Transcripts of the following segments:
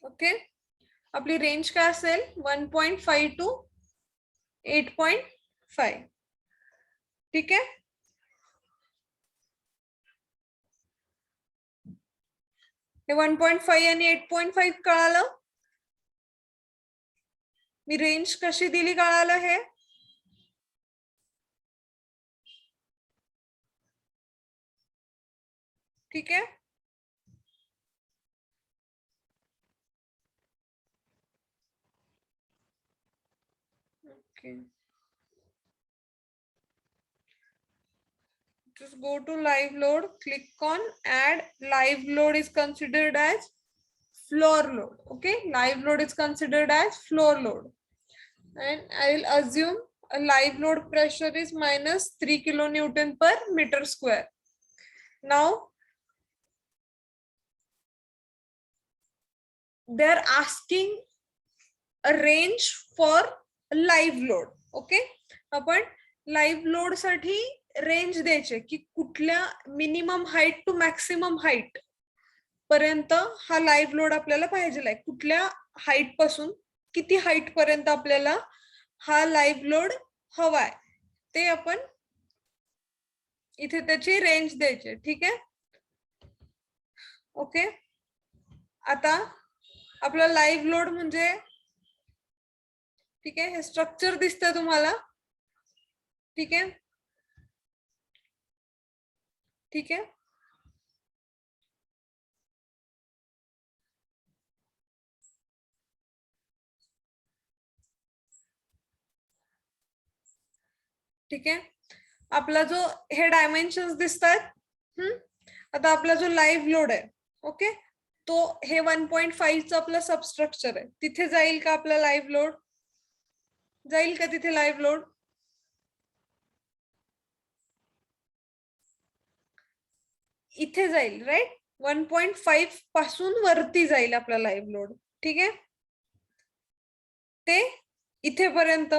Okay, आपली range काय असेल 1.5 to 8.5. ठीक आहे. हे 1.5 आणि 8.5 कळालं. मी रेंज कशी दिली कळालं हे. ठीक आहे. Okay, just go to live load, click on add. Live load is considered as floor load. Okay, live load is considered as floor load, and I will assume a live load pressure is minus 3 kilonewton per meter square. Now they are asking a range for live load. Okay, आपण live load साठी range द्यायचे की कुठल्या minimum height to maximum height पर्यंत हा live load आपल्याला पाहिजे आहे. कुठल्या हाईट पासून किती हाईट पर्यंत आपल्याला हा लाईव्ह लोड हवाय ते आपण इथे त्याची रेंज द्यायची. ठीक आहे. ओके, आता आपला लाईव्ह लोड म्हणजे ठीक आहे, हे स्ट्रक्चर दिसतंय तुम्हाला. ठीक आहे. ठीक आहे. ठीक आहे. आपला जो हे डायमेन्शन्स दिसतात. आता आपला जो लाईव्ह लोड आहे, ओके, तो हे 1.5 चं आपलं सबस्ट्रक्चर आहे. तिथे जाईल का आपला लाईव्ह लोड? जाईल का तिथे लाईव्ह लोड? इथे जाईल, राईट. 1.5 पासून वरती जाईल आपला लाईव्ह लोड. ठीक आहे. ते इथेपर्यंत.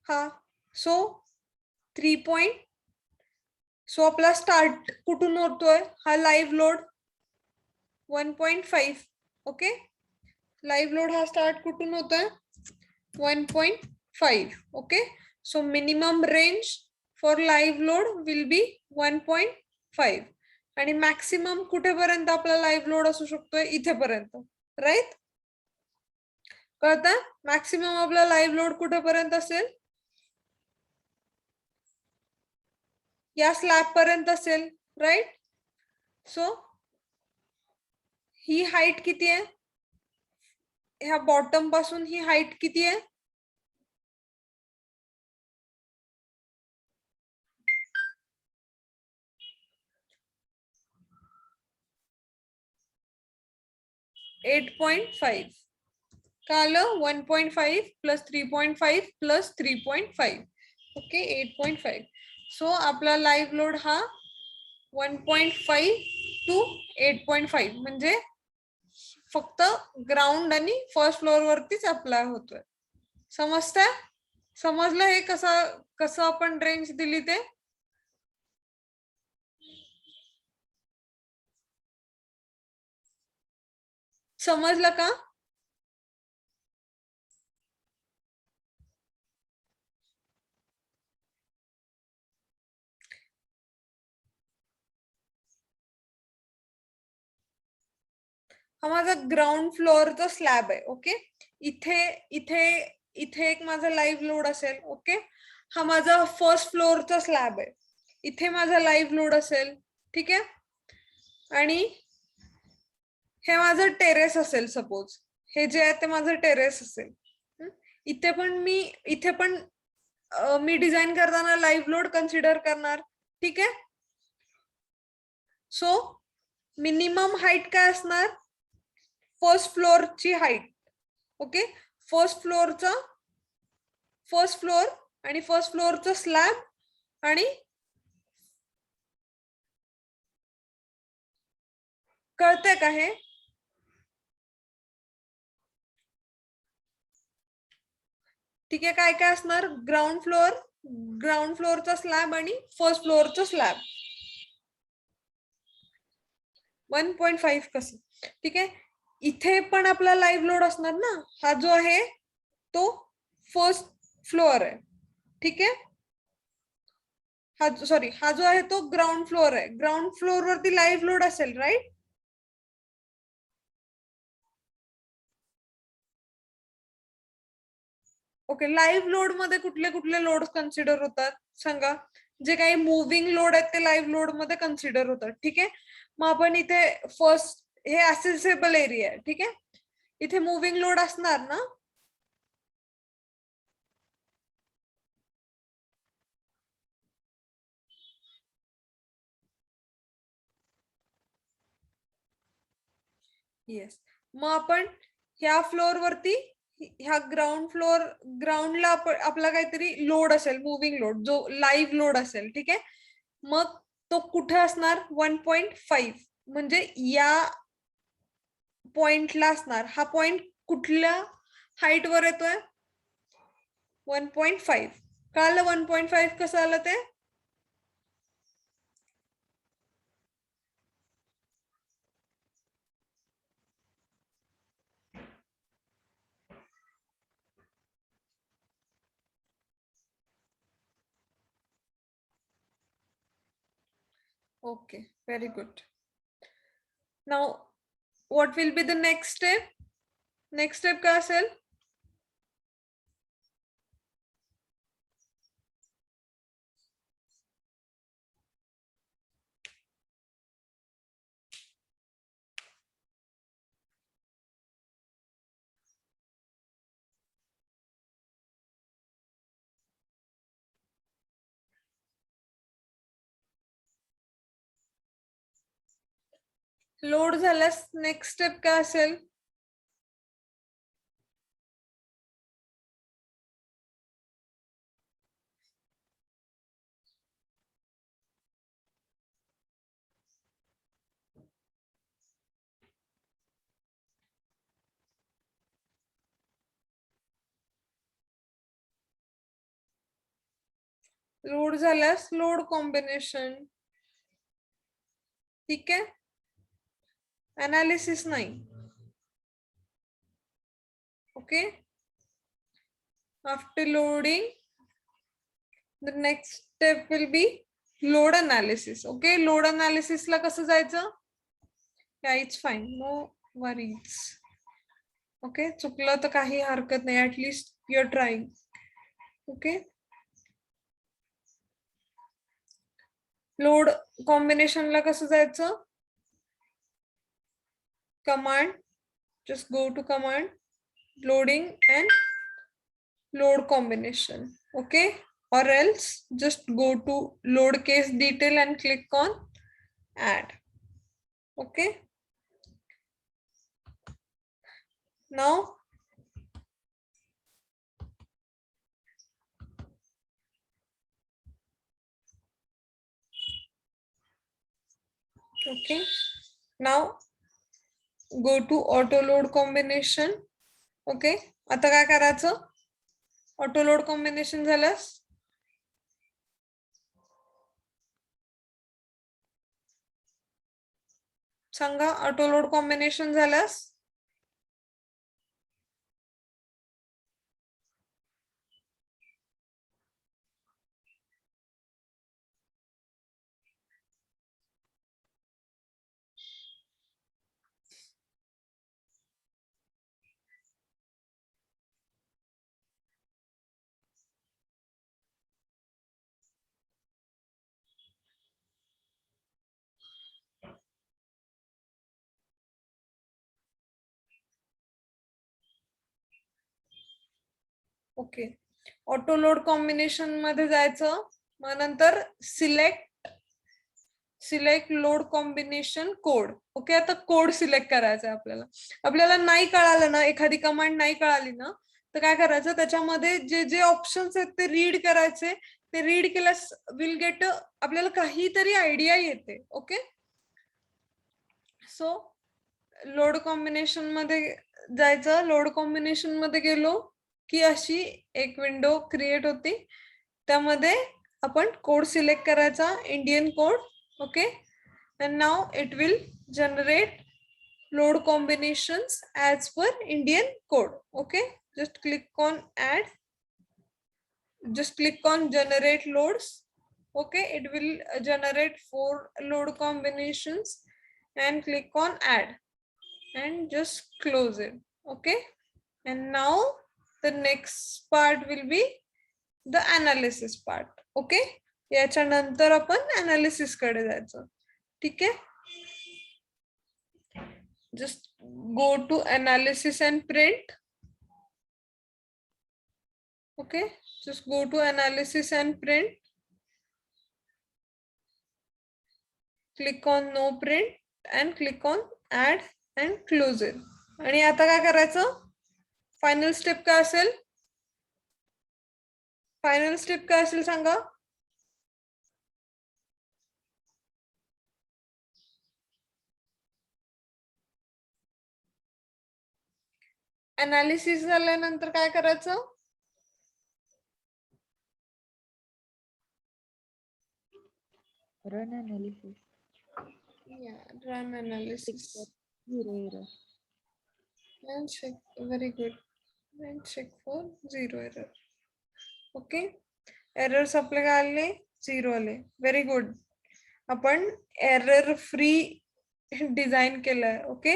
हा, सो 3. सो आपला स्टार्ट कुठून होतोय हा live load? 1.5. Okay, live load हा स्टार्ट कुठून होतोय? 1.5. Okay, so minimum range for live load will be 1.5 आणि मॅक्सिमम कुठेपर्यंत आपला लाईव्ह लोड असू शकतोय? इथेपर्यंत, राईट. कळतं? मॅक्सिमम आपला लाईव्ह लोड कुठेपर्यंत असेल? या स्लॅब पर्यंत असेल, राईट. सो ही हाईट किती आहे? ह्या बॉटम पासून ही हाईट किती आहे? एट 8.5. कळलं? 1.5 प्लस 3.5 प्लस 3.5. ओके, 8.5. सो आपला लाईव्ह लोड हा 1.5 to 8.5 म्हणजे फक्त ग्राउंड आणि फर्स्ट फ्लोअर वरतीच अप्लाय होतोय. समजतंय? समजलं हे कसं आपण रेंज दिली ते? समजलं का? हा माझा ग्राउंड फ्लोअरचा स्लॅब आहे. ओके, इथे इथे इथे एक माझा लाईव्ह लोड असेल. ओके, हा माझा फर्स्ट फ्लोअरचा स्लॅब आहे. इथे माझा लाईव्ह लोड असेल. ठीक आहे. आणि हे माझं टेरेस असेल. सपोज हे जे आहे ते माझं टेरेस असेल. इथे पण मी डिझाईन करताना लाईव्ह लोड कन्सिडर करणार. ठीक आहे. सो मिनिमम हाईट काय असणार? फर्स्ट फ्लोअरची हाईट. ओके, फर्स्ट फ्लोअर आणि फर्स्ट फ्लोअरचा स्लॅब आणि कळतंय का हे? ठीक आहे. काय काय असणार? ग्राउंड फ्लोअरचा स्लॅब आणि फर्स्ट फ्लोअरचा स्लॅब. 1.5 कसं, ठीक आहे. इथे पण आपला लाईव्ह लोड असणार ना. हा जो आहे तो फर्स्ट फ्लोअर आहे, ठीक आहे. हा सॉरी, हा जो आहे तो ग्राउंड फ्लोअर आहे. ग्राउंड फ्लोअर वरती लाईव्ह लोड असेल, राईट. ओके, लाईव्ह लोड मध्ये कुठले कुठले लोड कन्सिडर होतात सांगा. जे काही मुव्हिंग लोड आहेत ते लाईव्ह लोड मध्ये कन्सिडर होतात, ठीक आहे. मग आपण इथे फर्स्ट, हे असेसेबल एरिया आहे, ठीक आहे. इथे मुव्हिंग लोड असणार ना. येस. मग आपण ह्या फ्लोअर वरती, ह्या ग्राउंडला आपला काहीतरी लोड असेल, मुव्हिंग लोड, जो लाईव्ह लोड असेल, ठीक आहे. मग तो कुठे असणार, 1.5, म्हणजे या पॉइंटला असणार. हा पॉइंट कुठल्या हाईट वर येतोय, 1.5. कळालं 1.5 कसं आलं ते. Okay, very good. Now what will be the next step. Next step काय असेल. लोड झाल्यास नेक्स्ट स्टेप काय असेल. लोड झाल्यास लोड कॉम्बिनेशन, ठीक आहे. अनालिसिस नाही. Okay. After loading the next step will be load analysis. Okay, load analysis ला कसं जायचं. yeah, it's fine, no worries. Okay, चुकलं तर काही हरकत नाही, at least you are trying. Okay. Load कॉम्बिनेशनला कसं जायचं. Command, just go to command, loading and load combination. Okay, or else just go to load case detail and click on add. Okay, now okay, now go to auto load combination. Okay, आता काय करायचं. Auto load combination झाल्यास सांगा. Auto load combination झाल्यास okay. Auto load combination मध्ये जायचं. मग नंतर select load combination code. Okay, आता कोड सिलेक्ट करायचा आहे आपल्याला. आपल्याला नाही कळालं ना, एखादी कमांड नाही कळाली ना, तर काय करायचं, त्याच्यामध्ये जे जे ऑप्शन्स आहेत ते रीड करायचे. ते रीड केल्यास विल गेट, आपल्याला काहीतरी आयडिया येते. ओके, सो लोड कॉम्बिनेशन मध्ये जायचं. लोड कॉम्बिनेशन मध्ये गेलो की अशी एक विंडो क्रिएट होती. त्यामध्ये आपण कोड सिलेक्ट करायचा, Indian code. Okay, and now it will generate load combinations as per Indian code. Okay, just click on add, just click on generate loads. Okay, it will generate 4 load combinations, and click on add and just close it. Okay, and now the next part will be the analysis part. Okay, याच्यानंतर आपण analysis कडे जायचं. ठीक आहे, just go to analysis and print. Okay, just go to analysis and print, click on no print and click on add and close it. आणि आता काय करायचं, फायनल स्टेप काय असेल, फायनल स्टेप काय असेल सांगा. अनालिसिस झाल्यानंतर काय करायचं, Run analysis. run analysis Zero error. and check. Very good. And check for zero error. Okay, errors आपले काय आले, 0 आले. व्हेरी गुड, आपण एरर फ्री डिझाईन केलंय. ओके,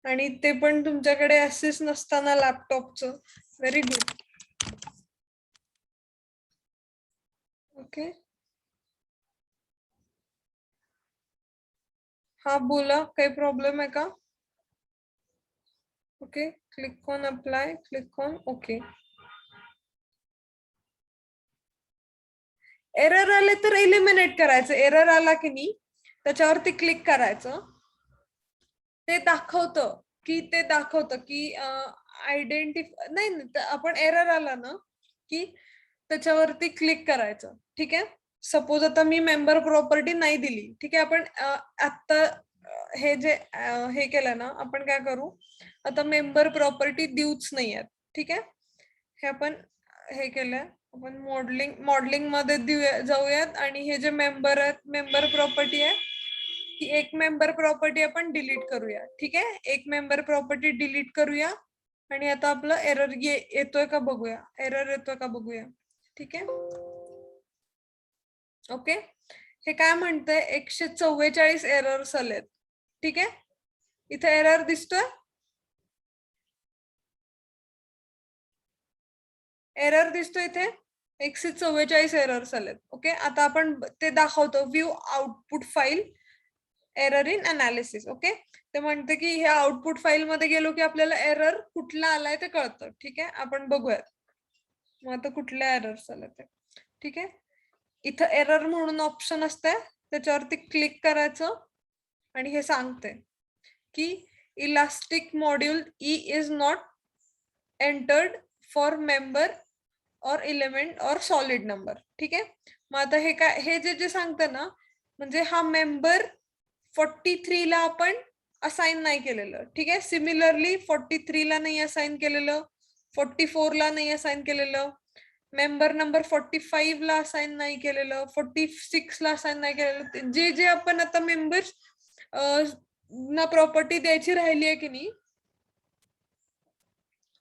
आणि ते पण तुमच्याकडे ऍक्सेस नसताना लॅपटॉपचं. Very good. ओके, हा बोला, काही प्रॉब्लेम आहे का. Okay, click on apply, click on okay. Error आले तर एलिमिनेट करायचं. एरर आला की नाही त्याच्यावरती क्लिक करायचं. ते दाखवतं की आयडेंटिफाय नाही, आपण एरर आला ना की त्याच्यावरती क्लिक करायचं. ठीक आहे, सपोज आता मी मेंबर प्रॉपर्टी नाही दिली. ठीक आहे, आपण आता हे जे हे केलं ना, आपण काय करू, आता मेंबर प्रॉपर्टी देऊच नाहीये. ठीक आहे, हे आपण हे केलंय. आपण मॉडेलिंग मध्ये जाऊयात आणि हे जे मेंबर आहेत, मेंबर प्रॉपर्टी आहे, ती एक मेंबर प्रॉपर्टी आपण डिलीट करूया. ठीक आहे, एक मेंबर प्रॉपर्टी डिलीट करूया आणि आता आपलं एरर येतोय का बघूया, एरर येतोय का बघूया. ठीक आहे, ओके, हे काय म्हणतंय, 144 एरर्स आलेत. ठीक आहे, इथे एरर दिसतोय, एरर दिसतोय इथे 144 एरर्स आलेत. ओके, आता आपण ते दाखवतो, view output file error in analysis. Okay, ते म्हणते की ह्या आउटपुट फाईल मध्ये गेलो की आपल्याला एरर कुठला आलाय ते कळतं. ठीक आहे, आपण बघूयात मग आता कुठल्या एरर्स आले ते. ठीक आहे, इथं एरर म्हणून ऑप्शन असतंय, त्याच्यावरती क्लिक करायचं आणि हे सांगते की elastic module E is not entered for member और एलिमेंट और सॉलिड नंबर. ठीक आहे, मग आता हे काय, हे जे सांगतं ना, म्हणजे हा मेंबर 43 ला आपण असाइन नाही केलेलं. ठीक आहे, सिमिलरली 43 ला नाही असाइन केलेलं, 44 ला नाही असाइन केलेलं, मेंबर नंबर 45 ला असाइन नाही केलेलं, 46 ला असाइन नाही केलेलं. जे आपण आता मेंबर्स ना प्रॉपर्टी द्यायची राहिली आहे की नाही.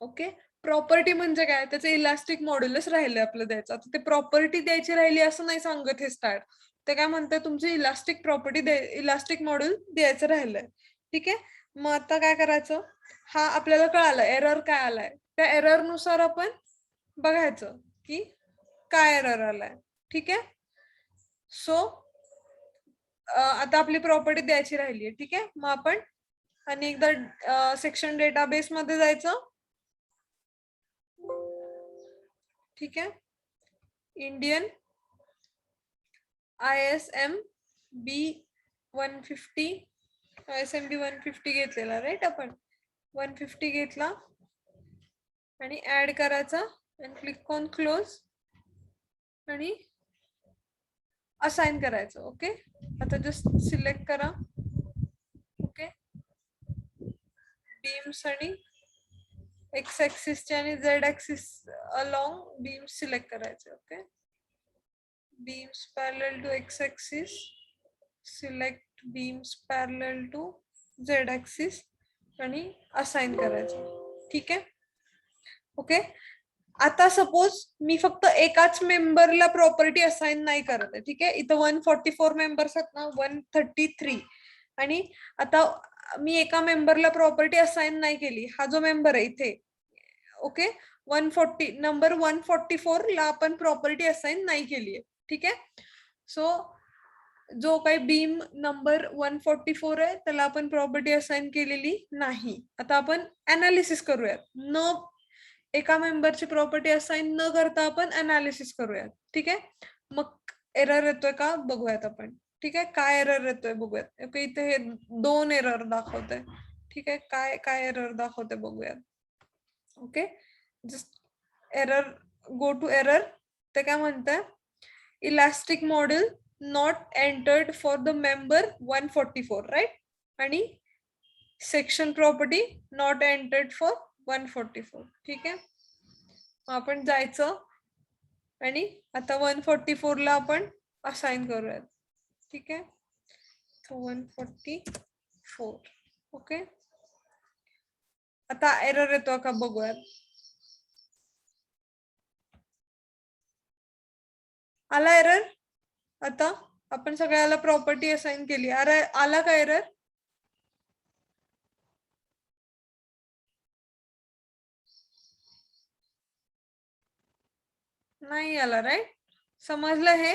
ओके, प्रॉपर्टी म्हणजे काय, त्याचं इलास्टिक मॉड्यूलस राहिलं आपलं द्यायचं. आता ते प्रॉपर्टी द्यायची राहिली असं नाही सांगत हे स्टार्ट. ते काय म्हणते, तुमची इलास्टिक प्रॉपर्टी इलास्टिक मॉड्यूल द्यायचं राहिलंय. ठीक आहे, मग आता काय करायचं, हा आपल्याला कळालं एरर काय आलाय, त्या एरर नुसार आपण बघायचं की काय एरर आलाय. ठीक आहे, सो आता आपली प्रॉपर्टी द्यायची राहिली आहे. ठीक आहे, मग आपण आणि एकदा सेक्शन डेटाबेस मध्ये जायचं. ठीक आहे, इंडियन ISMB 150, ISMB 150 घेतलेला राईट, आपण 150 घेतला आणि ऍड करायचा आणि क्लिक ऑन क्लोज आणि असाइन करायचं. ओके, आता जस्ट सिलेक्ट करा. ओके, बीम्स आणि एक्स ऍक्सिसचे आणि Z axis along beams select करायचे. Okay, beams parallel to X axis select beams parallel to Z axis आणि असाइन करायचं. ठीक आहे. ओके. आता सपोज मी फक्त एकाच मेंबरला प्रॉपर्टी असाइन नाही करत आहे. ठीक आहे. इथं 144 मेंबर्स आहेत ना, 133, आणि आता मी एका मेंबरला प्रॉपर्टी असाइन नाही केली. हा जो मेंबर आहे इथे, ओके, 140 नंबर 144 ला आपण प्रॉपर्टी असाइन नाही केली आहे. ठीक आहे. सो जो काही बीम नंबर 144 आहे त्याला आपण प्रॉपर्टी असाइन केलेली नाही. आता आपण अनालिसिस करूयात. एका मेंबरची प्रॉपर्टी असाइन न करता आपण अनालिसिस करूयात. ठीक आहे. मग एरर येतोय का बघूयात आपण. ठीक आहे. काय एरर येतोय बघूयात. ओके, इथे हे 2 एरर दाखवतंय. ठीक आहे. काय काय एरर दाखवते बघूयात. Okay, just error, go to error. ते काय म्हणतंय, elastic model not entered for the member 144, right, आणि section property not entered for 144. ठीक आहे. आपण जायचं आणि आता 144 ला आपण असाइन करूयात. ठीक आहे. 144. ओके, आता एरर येतो का बघूयात. आला एरर. आता आपण सगळ्याला प्रॉपर्टी असाइन केली. अरे आला का एरर. नाही आला, राईट. समजलं हे.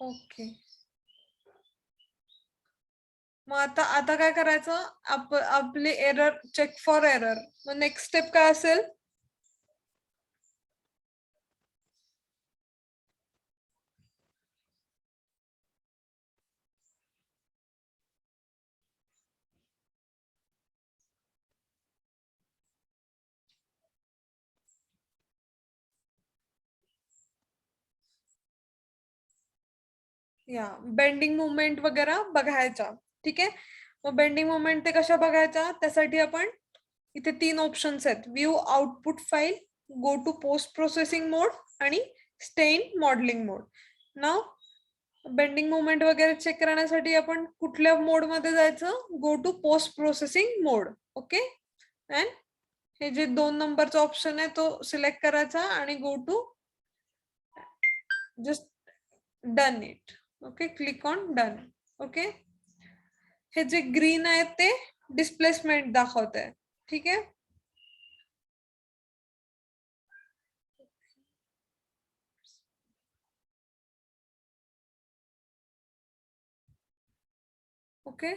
ओके, मग आता काय करायचं, आपली एरर चेक फॉर एरर. मग नेक्स्ट स्टेप काय असेल, या बेंडिंग मुवमेंट वगैरे बघायचा. ठीक आहे. मग बेंडिंग मुवमेंट ते कशा बघायचा, त्यासाठी आपण इथे 3 ऑप्शन्स आहेत. View output file, go to post processing mode आणि स्टे इन मॉडेलिंग मोड. नाव बेंडिंग मुवमेंट वगैरे चेक करण्यासाठी आपण कुठल्या मोड मध्ये जायचं, go to post processing mode. Okay, and हे जे 2 नंबरचा ऑप्शन आहे तो सिलेक्ट करायचा आणि go to just done it. Okay, click on done. Okay, हे जे ग्रीन आहे ते डिस्प्लेसमेंट दाखवत आहे. ठीक आहे. ओके,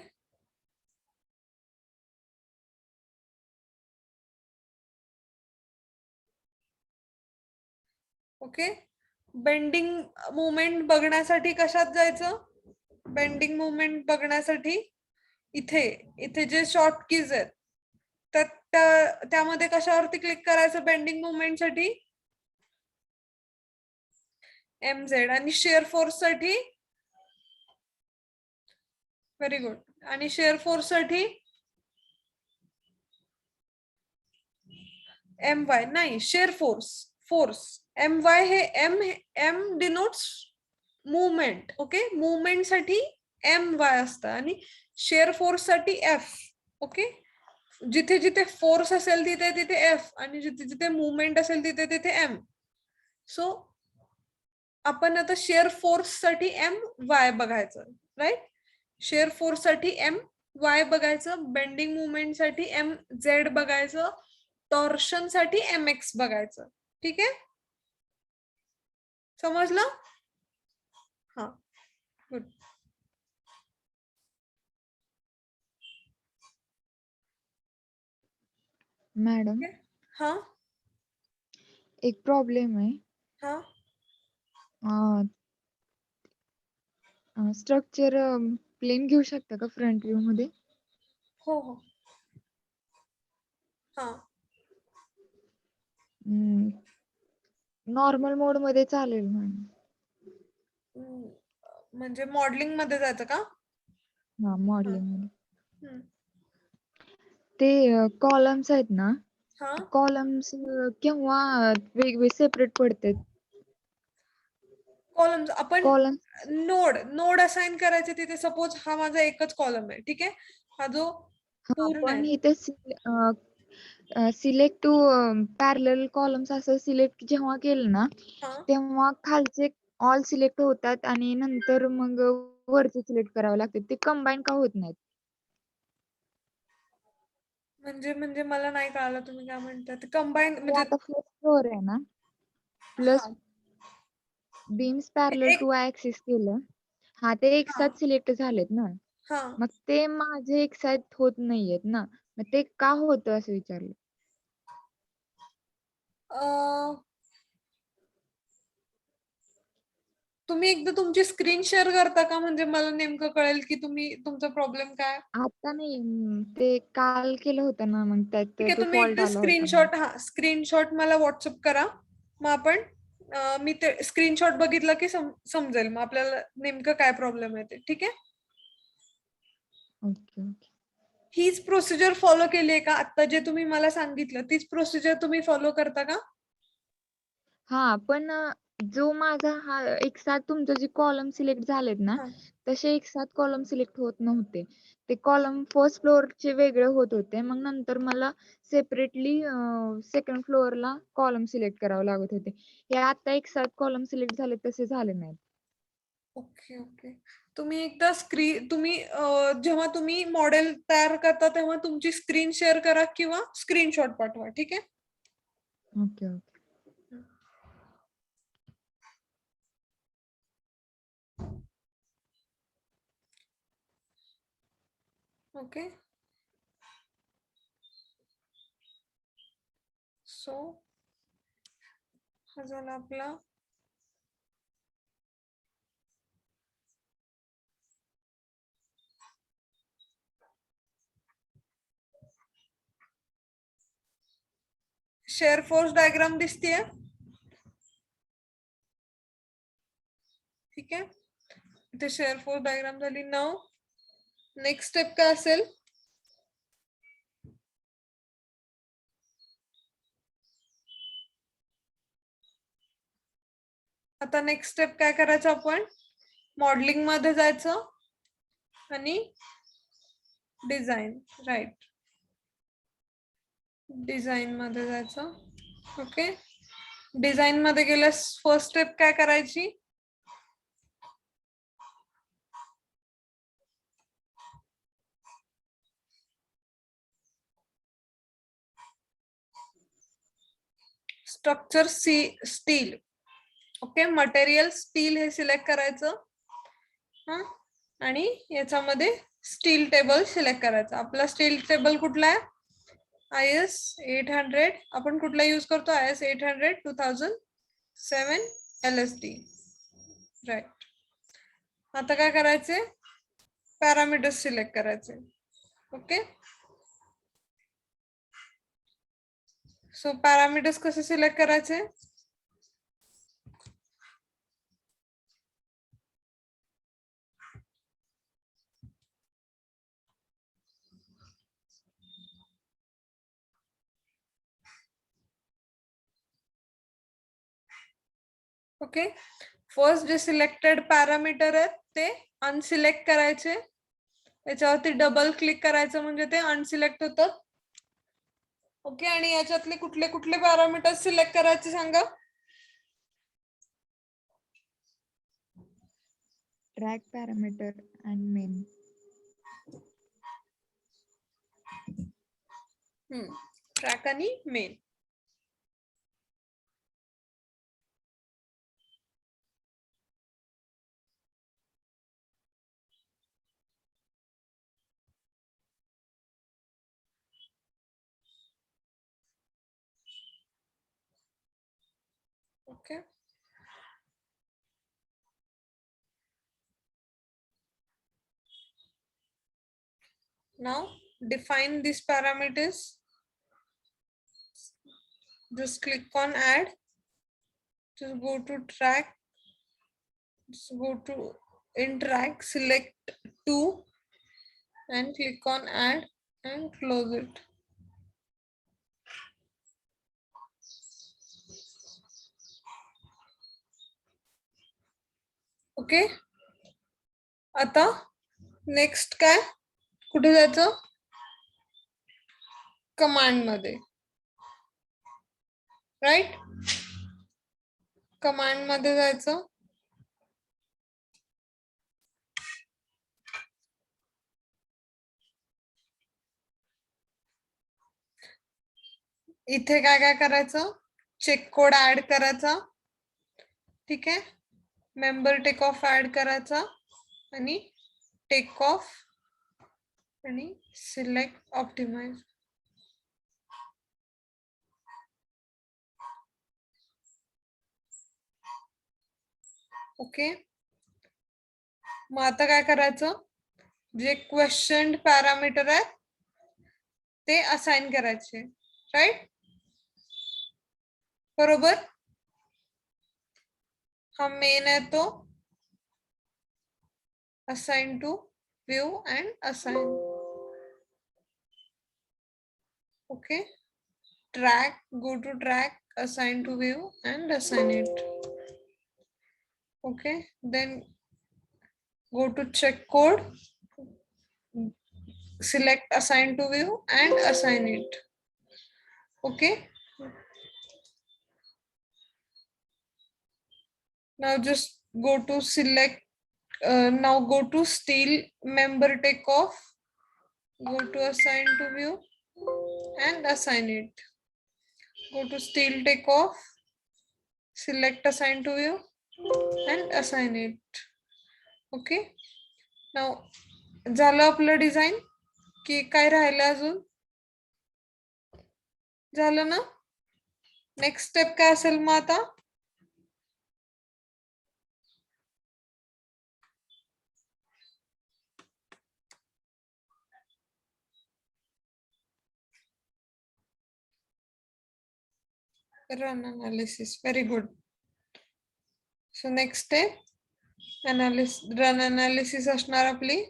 ओके, बेंडिंग मुवमेंट बघण्यासाठी कशात जायचं, बेंडिंग मुवमेंट बघण्यासाठी इथे इथे जे शॉर्ट कीज आहेत तर त्यामध्ये कशावरती क्लिक करायचं बेंडिंग मुवमेंट साठी, MZ, आणि शेअर फोर्स साठी, व्हेरी गुड, आणि शेअर फोर्स साठी MY, नाही शेअर फोर्स MY, हे M denotes movement. Okay, movement साठी MY असतं आणि शेअर फोर्स साठी F. ओके, जिथे जिथे फोर्स असेल तिथे तिथे F आणि जिथे जिथे मुवमेंट असेल तिथे तिथे M. सो आपण आता शेअर फोर्स साठी MY बघायचं, राईट. शेअर फोर्स साठी MY बघायचं, बेंडिंग मुवमेंट साठी MZ बघायचं, टॉर्शन साठी MX बघायचं. ठीक आहे. समजलं. हा, गुड. मॅडम, हा एक प्रॉब्लेम आहे. हा स्ट्रक्चर प्लेन घेऊ शकता का फ्रंट व्ह्यू मध्ये? हो हो. हा, नॉर्मल मोड मध्ये चालेल मॅडम. म्हणजे मॉडेलिंग मध्ये जायचं का? हा, मॉडेलिंग मध्ये. हम्म. ते कॉलम्स आहेत ना, हा, कॉलम्स केव्हा वेगवेगळे सेपरेट पडतात? कॉलम्स आपण कॉलम नोड असाइन करायचे तिथे. सपोज हा माझा एकच कॉलम आहे, ठीक आहे, हा जो पूर्ण पण आहे. इथे सिलेक्ट टू पॅरलल कॉलम्स असं सिलेक्ट जेव्हा केलं ना हा तेव्हा खालचे ऑल सिलेक्ट होतात आणि नंतर मग वरचे सिलेक्ट करावे लागतात. ते कंबाईन का होत नाहीत? म्हणजे म्हणजे मला नाही कळालं तुम्ही काय म्हणतात. कंबाईन ते म्हणजे आता फर्स्ट फ्लोर आहे ना, प्लस हा बीम्स पॅरलल एक टू ऍक्सिस केलं. ते एक हा साथ सिलेक्ट झालेत ना, हा मग ते माझे एक साथ होत नाहीयेत ना, मग ते का होतं असं विचारलं. अं, तुम्ही एकदा तुमची स्क्रीन शेअर करता का, म्हणजे मला नेमकं कळेल की तुम्ही तुमचा प्रॉब्लेम काय. आता नाही ते काल केलं होतं ना, मग त्यात ठीक आहे, तो तुम्ही फॉल्ट एकदा आला होता. स्क्रीनशॉट मला व्हॉट्सअप करा. मग आपण मी ते स्क्रीनशॉट बघितलं की समजेल मग आपल्याला नेमकं काय प्रॉब्लेम आहे ते. ठीक आहे, ओके ओके. हीच प्रोसिजर फॉलो केली आहे का आता जे तुम्ही मला सांगितलं, तीच प्रोसिजर तुम्ही फॉलो करता का? पण जो माझा एक साथ तुमचे जे कॉलम सिलेक्ट झालेत ना, हा. तसे एक साथ कॉलम सिलेक्ट होत नव्हते. ते कॉलम फर्स्ट फ्लोअरचे वेगळे होत होते. मग नंतर मला सेपरेटली सेकंड फ्लोअरला कॉलम सिलेक्ट करावे लागत होते. हे आता एक साथ कॉलम सिलेक्ट झाले तसे झाले नाहीत. Okay okay. तुम्ही एकदा तुम्ही जेव्हा तुम्ही मॉडेल तयार करता तेव्हा तुमची स्क्रीन शेअर करा किंवा स्क्रीनशॉट पाठवा. ठीक आहे. Okay okay. ओके, सो हा झाला आपला शेअर फोर्स डायग्राम दिसतीये. ठीक आहे, इथे शेअर फोर्स डायग्राम झाली. नाव नेक्स्ट स्टेप काय असेल? आता नेक्स्ट स्टेप काय करायचं, आपण मॉडेलिंग मध्ये जायचं आणि डिझाईन, राईट, डिझाईन मध्ये जायचं. ओके, डिझाईन मध्ये गेल्यास फर्स्ट स्टेप काय करायची? Structure steel. Okay, material steel हे सिलेक्ट करायचं. हा, आणि याच्यामध्ये स्टील टेबल सिलेक्ट करायचं. आपला स्टील टेबल कुठला आहे? IS 800. आपण कुठला यूज करतो? IS 800 2007 LSD, right. आता काय करायचे? पॅरामीटर्स सिलेक्ट करायचे. ओके, सो पॅरामीटर्स कसे सिलेक्ट करायचे? ओके, फर्स्ट जे सिलेक्टेड पॅरामीटर आहेत ते अनसिलेक्ट करायचे. याच्यावरती डबल क्लिक करायचं म्हणजे ते अनसिलेक्ट होतात. ओके, आणि याच्यातले कुठले कुठले पॅरामीटर सिलेक्ट करायचे सांगा? ट्रॅक पॅरामीटर आणि मेन. ट्रॅक आणि main. Okay, now define these parameters. Just click on add. Just go to track. Just go to in track, select 2 and click on add and close it. Okay. आता next काय, कुठे जायचं, command मध्ये, right. Command मध्ये जायचं. इथे काय काय करायचं, चेक कोड ऍड करायचा. ठीक आहे. मेंबर टेक ऑफ ऍड करायचा आणि टेक ऑफ आणि सिलेक्ट ऑप्टिमाइज. ओके. मग आता काय करायचं, जे क्वेश्चन पॅरामीटर आहे ते असाइन करायचे, राईट. बरोबर. हा मेन आहे तो assign to view and assign. Okay. Track, go to track, assign to view and assign it. Okay, then go to check code, select assign to view and assign it. Okay, now just go to select, now go to style member take off, go to assign to view and assign it. Go to style take off, select assign to view and assign it. Okay, now झालं आपलं design, की काय राहिलं अजून, झालं ना. Next step काय असेल मग आता, run analysis. Very good. So next step run analysis असणार आपली.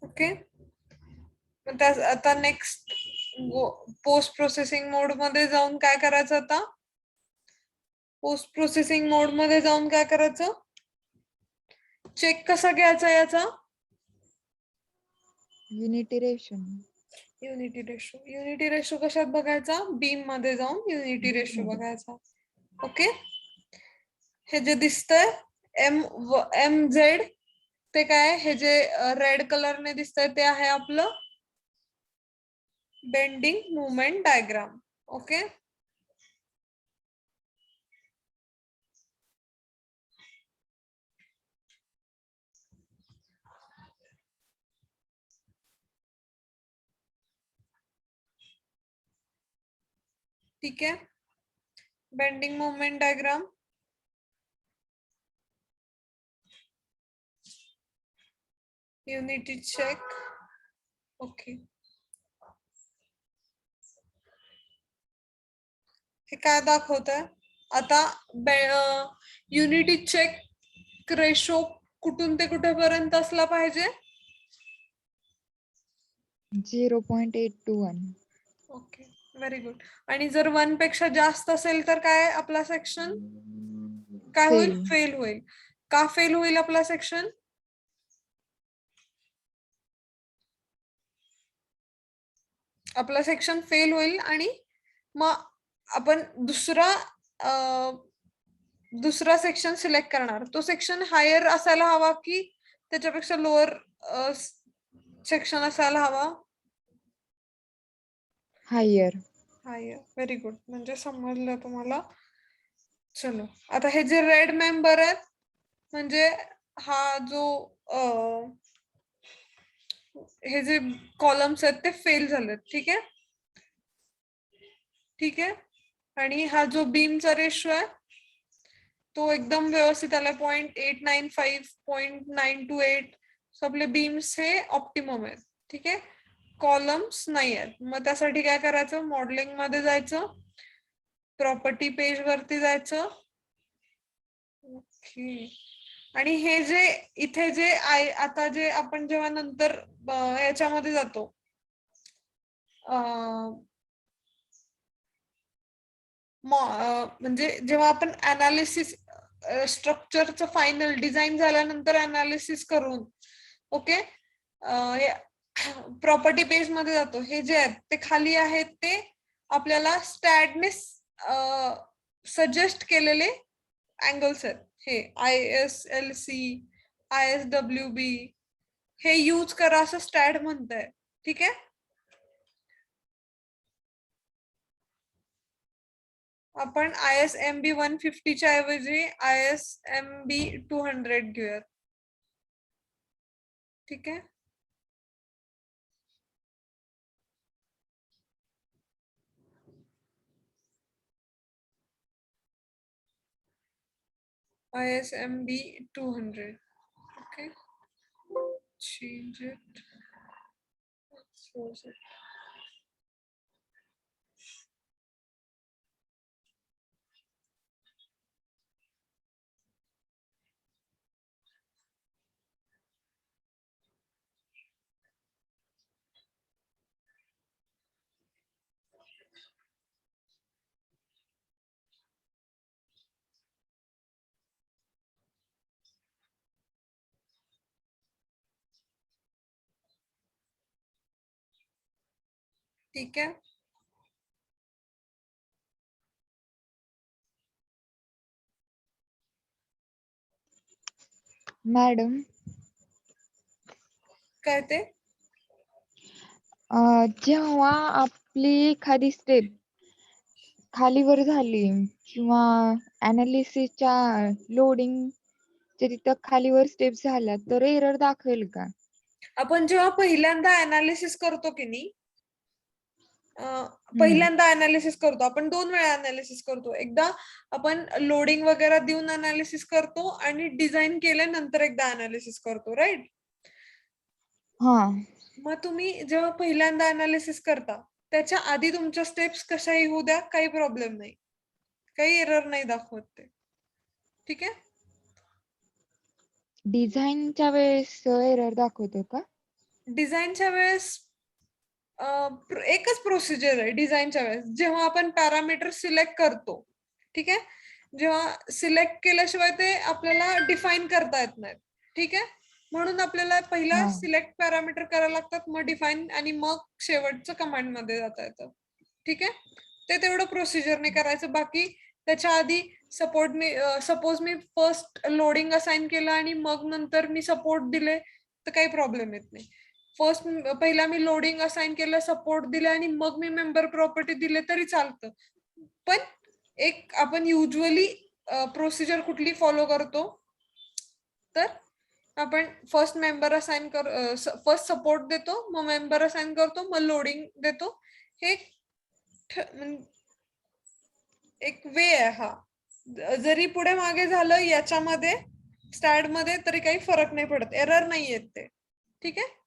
ओके. आता नेक्स्ट पोस्ट प्रोसेसिंग मोड मध्ये जाऊन काय करायचं, आता पोस्ट प्रोसेसिंग मोड मध्ये जाऊन काय करायचं, चेक कसा घ्यायचा याचा, युनिटी रेशो. युनिटी रेशो कशात बघायचा, बीम मध्ये जाऊन युनिटी रेशो बघायचा. ओके. हे जे दिसतंय एम झेड, ते काय, हे जे रेड कलरने दिसतंय ते आहे आपलं बेंडिंग मुवमेंट डायग्राम. ओके. ठीक आहे. Bending movement diagram, unity check. Okay. हे काय दाखवतंय आता, युनिटी चेक रेशो कुठून ते कुठेपर्यंत असला पाहिजे, 0.821. ओके. Very good. आणि जर 1 पेक्षा जास्त असेल तर काय आपला सेक्शन काय होईल, फेल होईल. का फेल होईल आपला सेक्शन, आपला सेक्शन फेल होईल आणि मग आपण दुसरा सेक्शन सिलेक्ट करणार. तो सेक्शन हायर असायला हवा की त्याच्यापेक्षा लोअर सेक्शन असायला हवा, हायर. हायर. Very good. म्हणजे समजलं तुम्हाला. चलो, आता हे जे रेड मेंबर आहेत, म्हणजे हा जो हे जे कॉलम्स आहेत ते फेल झालेत. ठीक आहे. ठीक आहे. आणि हा जो बीमचा रेशो आहे तो एकदम व्यवस्थित आला 0.895 0.928. आपले बीम्स हे ऑप्टिमम आहेत. ठीक आहे. कॉलम्स नाही आहेत. मग त्यासाठी काय करायचं, मॉडेलिंग मध्ये जायचं, प्रॉपर्टी पेज वरती जायचं. ओके. आणि हे जे इथे जे आता जे आपण जेव्हा नंतर याच्यामध्ये जातो म्हणजे जेव्हा आपण अनालिसिस स्ट्रक्चरचं फायनल डिझाईन झाल्यानंतर अनालिसिस करून ओके प्रॉपर्टी पेज मध्ये जातो, हे जे आहेत ते खाली आहेत ते आपल्याला स्टॅडने सजेस्ट केलेले अँगल्स आहेत. हे ISLC ISWB हे यूज करा असं स्टॅड म्हणतंय. ठीक आहे. आपण ISMB 150 च्या ऐवजी ISMB 200 घेऊयात. ठीक आहे. ISMB 200. Okay. Change it. Close it. ठीक आहे. मॅडम काय ते जेव्हा आपली एखादी स्टेप खालीवर झाली किंवा अनालिसिसच्या लोडिंग तिथं खालीवर स्टेप झाल्या तर एरर दाखवेल का? आपण जेव्हा पहिल्यांदा अनालिसिस करतो की नाही, पहिल्यांदा अनालिसिस करतो आपण, 2 वेळा अनालिसिस करतो. एकदा आपण लोडिंग वगैरे देऊन अनालिसिस करतो आणि डिझाईन केल्यानंतर एकदा अनालिसिस करतो, राईट? मग तुम्ही जेव्हा पहिल्यांदा अनालिसिस करता त्याच्या आधी तुमच्या स्टेप्स कशाही होऊ द्या, काही प्रॉब्लेम नाही, काही एरर नाही दाखवत ते. ठीक आहे. डिझाईनच्या वेळेस एरर दाखवतो का? डिझाईनच्या वेळेस एकच प्रोसिजर आहे. डिझाईनच्या वेळेस जेव्हा आपण पॅरामीटर सिलेक्ट करतो, ठीक आहे, जेव्हा सिलेक्ट केल्याशिवाय ते आपल्याला डिफाईन करता येत नाहीत. ठीक आहे. म्हणून आपल्याला पहिला सिलेक्ट पॅरामीटर करायला लागतात, मग डिफाईन, आणि मग शेवटचं कमांड मध्ये जाता येतं. ठीक आहे. ते तेवढं प्रोसिजरने करायचं. बाकी त्याच्या आधी सपोज मी फर्स्ट लोडिंग असाइन केलं आणि मग नंतर मी सपोर्ट दिले तर काही प्रॉब्लेम येत नाही. पहिला मी लोडिंग असाइन केलं, सपोर्ट दिले आणि मग मी मेंबर प्रॉपर्टी दिले तरी चालतं. पण एक आपण युजली प्रोसिजर कुठली फॉलो करतो तर आपण first member assign first support देतो, मग मेंबर असाइन करतो, मग लोडिंग देतो. हे एक वे आहे हा. जरी पुढे मागे झालं याच्यामध्ये स्टॅड मध्ये तरी काही फरक नाही पडत, एरर नाही येत ते. ठीक आहे.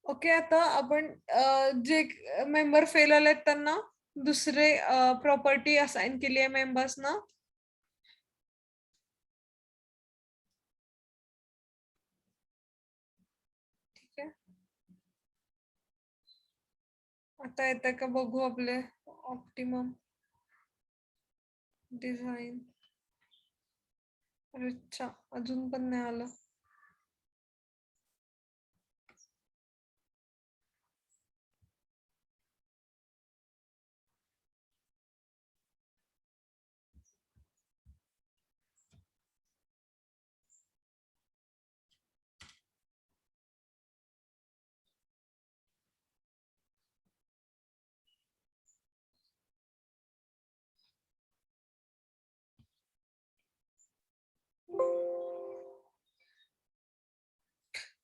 ओके, आता आपण जे मेंबर फेल आलेत त्यांना दुसरे प्रॉपर्टी असाइन केली आहे मेंबर्सना. ठीक आहे, आता येतंय का बघू आपले ऑप्टिमम डिझाईन. अच्छा, अजून पण नाही आलं.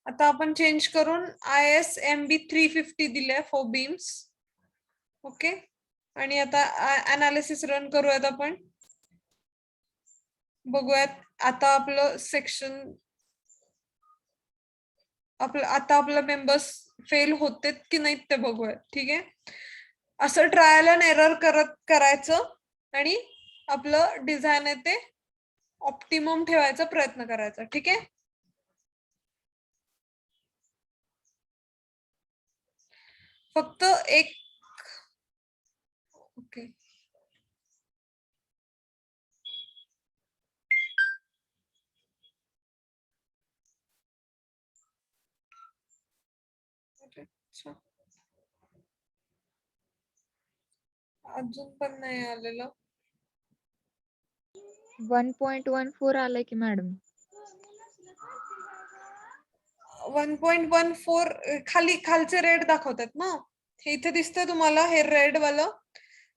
आता आपण चेंज करून ISMB 350 दिले फॉर बीम्स. ओके, आणि आता अनालिसिस रन करूयात आपण. बघूयात आता आपलं सेक्शन आता आपलं मेंबर्स फेल होते की नाहीत ते बघूयात. ठीक आहे, असं ट्रायल अँड एरर करायचं आणि आपलं डिझाईन आहे ते ऑप्टिमम ठेवायचा प्रयत्न करायचा. ठीक आहे, फक्त एक ओके अच्छा, अजून पण नाही आलेलं. 1.14 आलंय की मॅडम. 1.14 खालचे रेड दाखवतात ना, हे इथे दिसतंय तुम्हाला, हे रेड वालं.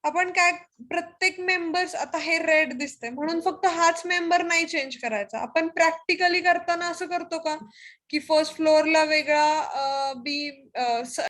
आपण काय प्रत्येक मेंबर्स आता हे रेड दिसतंय म्हणून फक्त हाच मेंबर नाही चेंज करायचा. आपण प्रॅक्टिकली करताना असं करतो का की फर्स्ट फ्लोअरला वेगळा बी